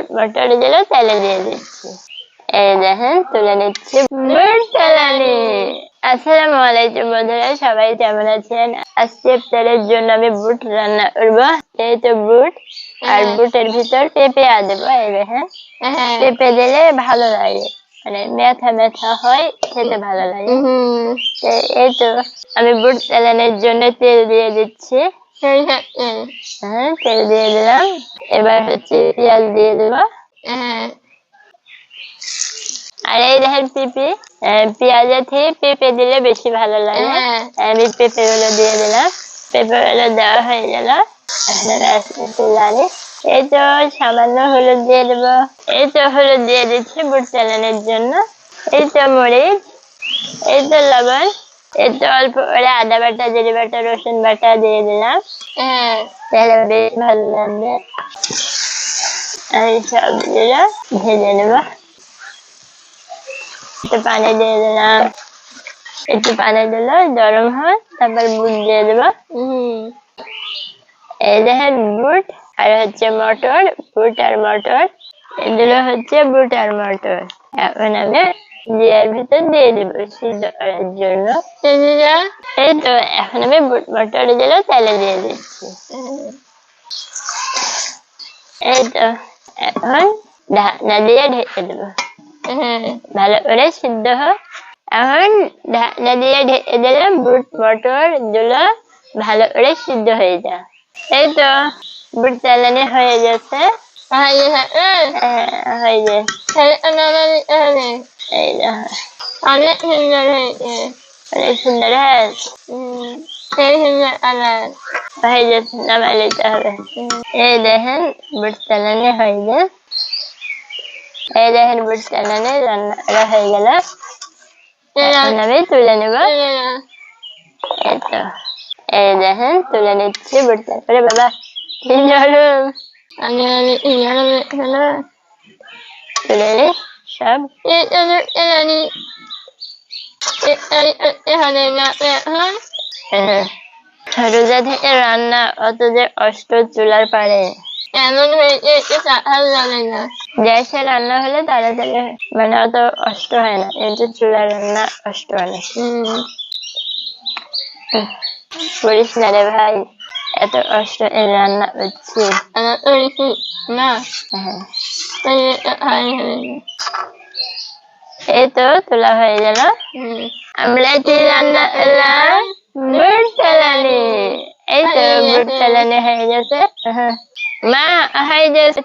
বুট মটরগুলো তেলে দিয়ে দিচ্ছি। এই দেখেন তুলে নিচ্ছি বুট চালানি। আসসালামু আলাইকুম বন্ধুরা, সবাই কেমন আছেন? আজকে ইফতারের জন্য আমি বুট রান্না করবো। যেহেতু বুট আর বুটের ভিতর পেঁপে দেবো। এই দেখেন পেঁপে দিলে ভালো লাগে, মানে মেথা মেথা হয়, খেতে ভালো লাগে। এই তো আমি বুট চালানোর জন্য তেল দিয়ে দিচ্ছি। হ্যাঁ, তেল দিয়ে দিলাম। এবার হচ্ছে পেঁয়াজ দিয়ে দেবো। আর এই দেখেন পেঁপে, পেঁয়াজের থেকে পেঁপে দিলে বেশি ভালো লাগে। আমি পেঁপে গুলো দিয়ে দিলাম। পেঁপে গুলো দেওয়া হয়ে গেল। এই তো সামান্য হলুদ দিয়ে দেবো। এই তো হলুদ দিয়ে দিচ্ছি বুট চালানোর জন্য। এই তো মরিচ, এই তো লবণ, এই তো অল্প করে আদা বাটা, জিরে বাটা, রসুন বাটা দিয়ে দিলাম। তাহলে বেশ ভালো লাগবে। আর এই সবগুলো ভেজে নেবো। একটু পানি দিয়ে দিলাম। একটু পানি দিলে গরম হয়, তারপর বুট দিয়ে দেবো। এই দেখেন বুট আর হচ্ছে মটর, বুট আর মটর, এগুলো হচ্ছে বুট আর মটর। এখন আমি জিরার ভিতর দিয়ে দেবো সিদ্ধ করার জন্য। এই তো এখন আমি বুট মটর গুলো তেলে দিয়ে দিচ্ছি। এই তো এখন ঢাকনা দিয়ে ঢেকে দেবো, ভালো করে সিদ্ধ হয়। এখন ঢাকনা দিয়ে ঢেকে দিলাম, বুট মটর গুলো ভালো করে সিদ্ধ হয়ে যায়। এই তো বুট চালানি হয়ে গেছে। অনেক সুন্দর হয়েছে, অনেক সুন্দর হয়েছে। হয়ে গেছে, নামাই নিতে হবে। এই দেখেন বুট চালানি হয়ে গেছে। এই দেখেন বুট চালানি রান্না হয়ে গেল। এখন আমি তুলে নেব। এই তো এই দেখেন তুলে নিচ্ছি বুট চালানি। বাবা কি নরম, তুলে নি সব। রোজা থেকে রান্না অত যে কষ্ট চুলার পারে, এমন হয়েছে গ্যাসে রান্না হলে তাড়াতাড়ি, মানে অত কষ্ট হয় না, কিন্তু চুলার রান্না কষ্ট হয়। বলিস না রে ভাই, এত কষ্ট এই রান্না হচ্ছে না। এই তো তোলা হয়ে গেল। আমরা কি রান্না করলাম? বুট চালানি। এই তো বুট চালানি হয়ে গেছে। মা হয়ে গেছে।